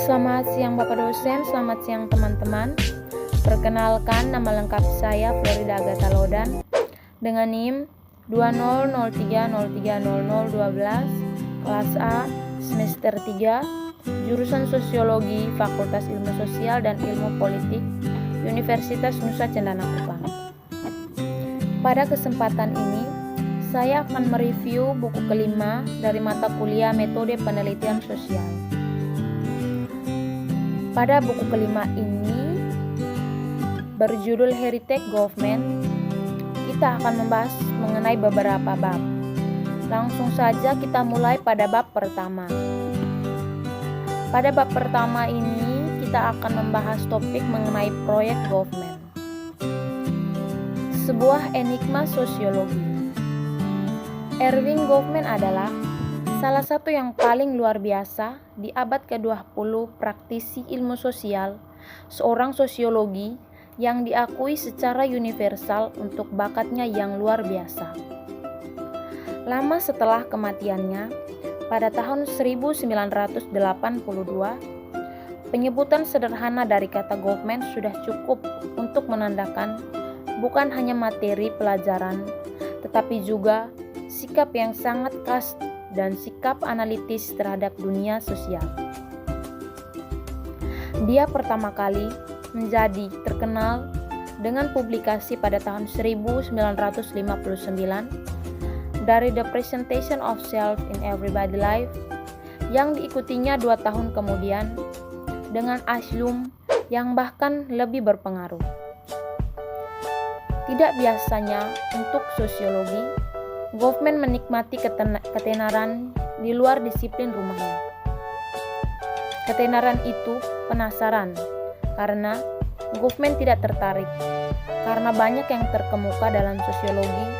Selamat siang Bapak dosen, selamat siang teman-teman. Perkenalkan, nama lengkap saya Florida Agatha Lodan dengan NIM 2003030012, kelas A, semester 3, jurusan Sosiologi, Fakultas Ilmu Sosial dan Ilmu Politik, Universitas Nusa Cendana Kupang. Pada kesempatan ini, saya akan mereview buku kelima dari mata kuliah Metode Penelitian Sosial. Pada buku kelima ini berjudul Heritage Government, kita akan membahas mengenai beberapa bab. Langsung saja kita mulai pada bab pertama. Pada bab pertama ini kita akan membahas topik mengenai proyek government. Sebuah enigma sosiologi. Erving Goffman adalah salah satu yang paling luar biasa di abad ke-20 praktisi ilmu sosial, seorang sosiologi yang diakui secara universal untuk bakatnya yang luar biasa. Lama setelah kematiannya, pada tahun 1982, penyebutan sederhana dari kata Goffman sudah cukup untuk menandakan bukan hanya materi pelajaran, tetapi juga sikap yang sangat khas dan sikap analitis terhadap dunia sosial. Dia pertama kali menjadi terkenal dengan publikasi pada tahun 1959 dari The Presentation of Self in Everyday Life, yang diikutinya 2 tahun kemudian dengan Aslum yang bahkan lebih berpengaruh. Tidak biasanya untuk sosiologi, Goffman menikmati ketenaran di luar disiplin rumahnya. Ketenaran itu penasaran, karena Goffman tidak tertarik, karena banyak yang terkemuka dalam sosiologi,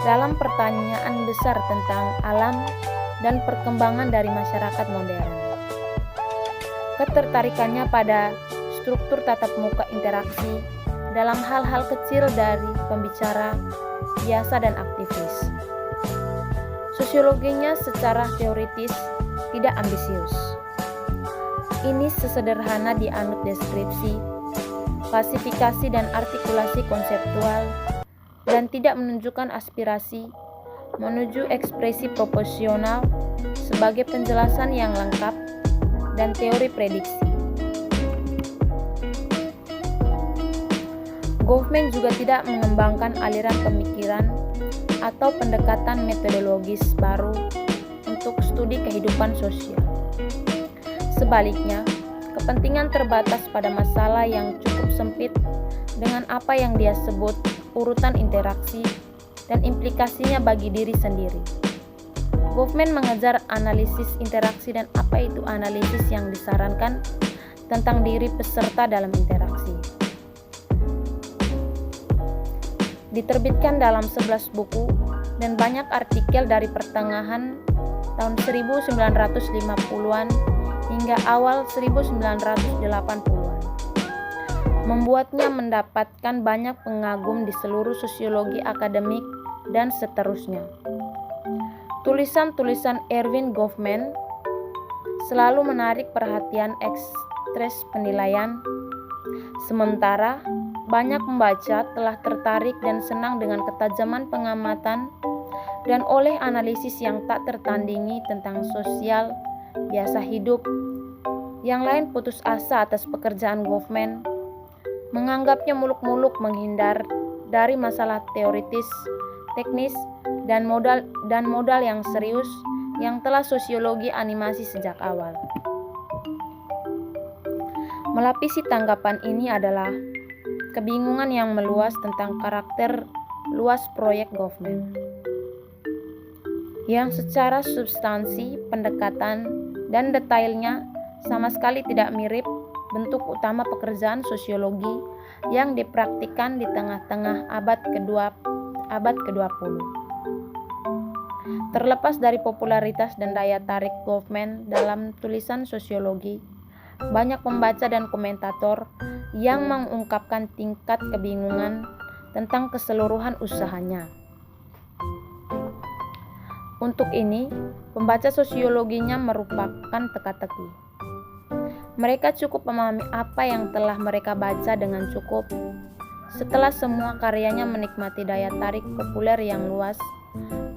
dalam pertanyaan besar tentang alam dan perkembangan dari masyarakat modern. Ketertarikannya pada struktur tatap muka interaksi dalam hal-hal kecil dari pembicara, biasa dan aktivis. Sosiologinya secara teoritis tidak ambisius. Ini sesederhana dianut deskripsi, klasifikasi dan artikulasi konseptual, dan tidak menunjukkan aspirasi menuju ekspresi proporsional sebagai penjelasan yang lengkap dan teori prediksi. Goffman juga tidak mengembangkan aliran pemikiran atau pendekatan metodologis baru untuk studi kehidupan sosial. Sebaliknya, kepentingan terbatas pada masalah yang cukup sempit dengan apa yang dia sebut urutan interaksi dan implikasinya bagi diri sendiri. Goffman mengejar analisis interaksi dan apa itu analisis yang disarankan tentang diri peserta dalam interaksi. Diterbitkan dalam 11 buku dan banyak artikel dari pertengahan tahun 1950-an hingga awal 1980-an. Membuatnya mendapatkan banyak pengagum di seluruh sosiologi akademik dan seterusnya. Tulisan-tulisan Erving Goffman selalu menarik perhatian ekspres penilaian, sementara banyak pembaca telah tertarik dan senang dengan ketajaman pengamatan dan oleh analisis yang tak tertandingi tentang sosial biasa hidup. Yang lain putus asa atas pekerjaan Goffman, menganggapnya muluk-muluk, menghindar dari masalah teoritis, teknis, dan modal yang serius yang telah sosiologi animasi sejak awal. Melapisi tanggapan ini adalah kebingungan yang meluas tentang karakter luas proyek Goffman, yang secara substansi, pendekatan, dan detailnya sama sekali tidak mirip bentuk utama pekerjaan sosiologi yang dipraktikkan di tengah-tengah abad ke-20. Terlepas dari popularitas dan daya tarik Goffman dalam tulisan sosiologi, banyak pembaca dan komentator yang mengungkapkan tingkat kebingungan tentang keseluruhan usahanya. Untuk ini, pembaca sosiologinya merupakan teka-teki. Mereka cukup memahami apa yang telah mereka baca dengan cukup. Setelah semua karyanya menikmati daya tarik populer yang luas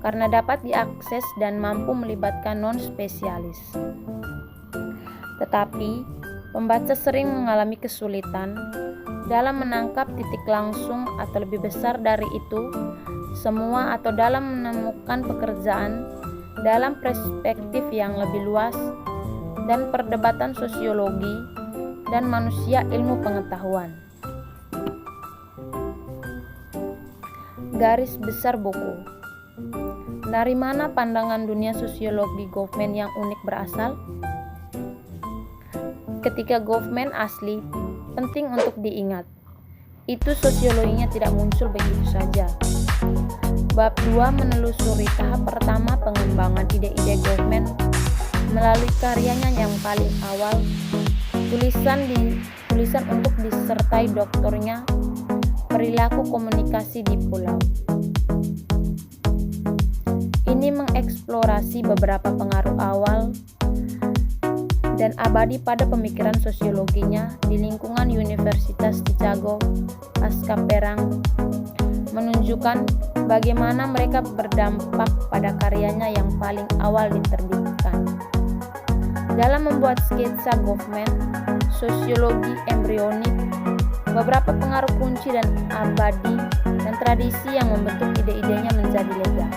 karena dapat diakses dan mampu melibatkan non-spesialis. Tetapi, pembaca sering mengalami kesulitan dalam menangkap titik langsung atau lebih besar dari itu semua atau dalam menemukan pekerjaan dalam perspektif yang lebih luas dan perdebatan sosiologi dan manusia ilmu pengetahuan. Garis besar buku. Dari mana pandangan dunia sosiologi Goffman yang unik berasal? Ketika Goffman asli, penting untuk diingat, itu sosiologinya tidak muncul begitu saja. Bab 2 menelusuri tahap pertama pengembangan ide-ide Goffman melalui karyanya yang paling awal, tulisan untuk disertai doktornya perilaku komunikasi di pulau. Ini mengeksplorasi beberapa pengaruh awal dan abadi pada pemikiran sosiologinya di lingkungan Universitas Chicago pasca perang, menunjukkan bagaimana mereka berdampak pada karyanya yang paling awal diterbitkan. Dalam membuat sketsa Goffman, sosiologi embrionik, beberapa pengaruh kunci dan abadi dan tradisi yang membentuk ide-idenya menjadi legal.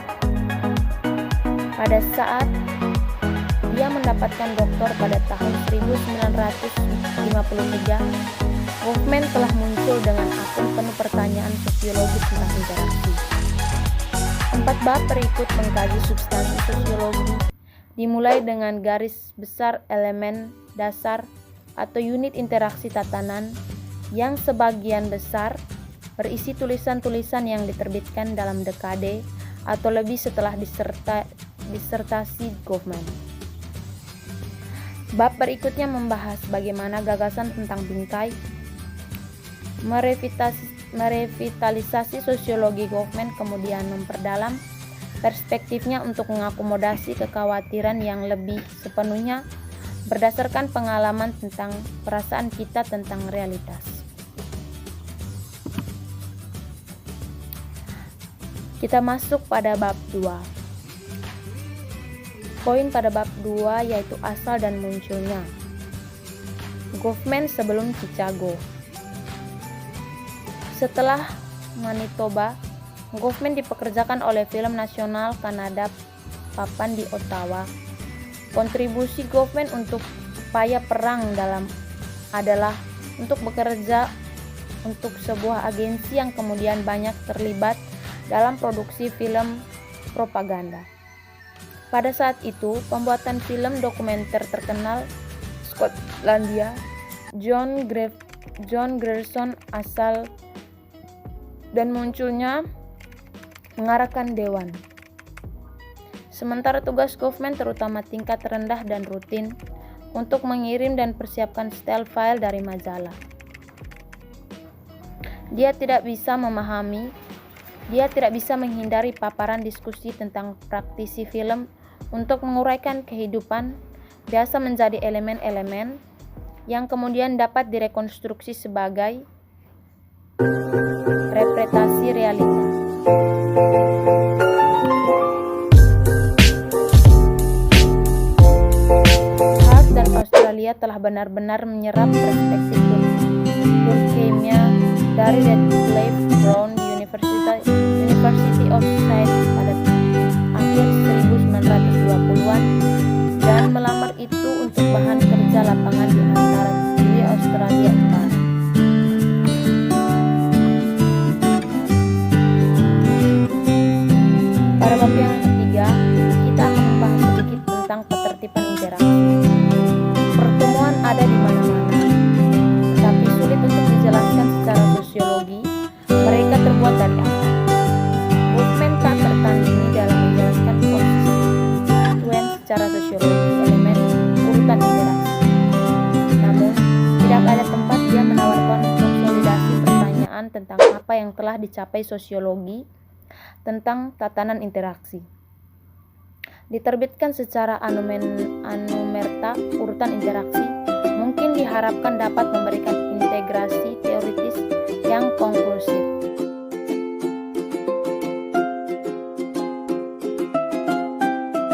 Pada saat dia mendapatkan doktor pada tahun 1953, Goffman telah muncul dengan akun penuh pertanyaan sosiologi tentang interaksi. 4 bab berikut mengkaji substansi sosiologi, dimulai dengan garis besar elemen dasar atau unit interaksi tatanan yang sebagian besar berisi tulisan-tulisan yang diterbitkan dalam dekade atau lebih setelah disertasi Goffman. Bab berikutnya membahas bagaimana gagasan tentang bingkai merevitalisasi sosiologi Goffman, kemudian memperdalam perspektifnya untuk mengakomodasi kekhawatiran yang lebih sepenuhnya berdasarkan pengalaman tentang perasaan kita tentang realitas. Kita masuk pada bab 2. Poin pada bab 2 yaitu asal dan munculnya Goffman sebelum Chicago. Setelah Manitoba, Goffman dipekerjakan oleh Film Nasional Kanada papan di Ottawa. Kontribusi Goffman untuk upaya perang adalah untuk bekerja untuk sebuah agensi yang kemudian banyak terlibat dalam produksi film propaganda. Pada saat itu, pembuatan film dokumenter terkenal Skotlandia, John Grierson asal dan munculnya mengarahkan dewan. Sementara tugas Goffman terutama tingkat rendah dan rutin untuk mengirim dan persiapkan style file dari majalah. Dia tidak bisa menghindari paparan diskusi tentang praktisi film untuk menguraikan kehidupan biasa menjadi elemen-elemen yang kemudian dapat direkonstruksi sebagai representasi realita. Hart dan Australia telah benar-benar menyerap perspektif Durkheimia dari Radcliffe Brown University of Science pada akhir 1920-an dan melamar itu untuk bahan kerja lapangan di antara di Australia Utara. Pada bab yang ketiga, kita akan membahas sedikit tentang ketertiban interaksi. Pertemuan ada di mana-mana, tetapi sulit untuk dijelaskan secara sosiologi. Mereka terbuat dari apa? Goffman tak tertandingi dalam menjelaskan konstituen secara sosiologi elemen urutan interaksi. Namun, tidak ada tempat dia menawarkan konsolidasi pertanyaan tentang apa yang telah dicapai sosiologi tentang tatanan interaksi. Diterbitkan secara anumerta urutan interaksi, mungkin mungkin diharapkan dapat memberikan integrasi teori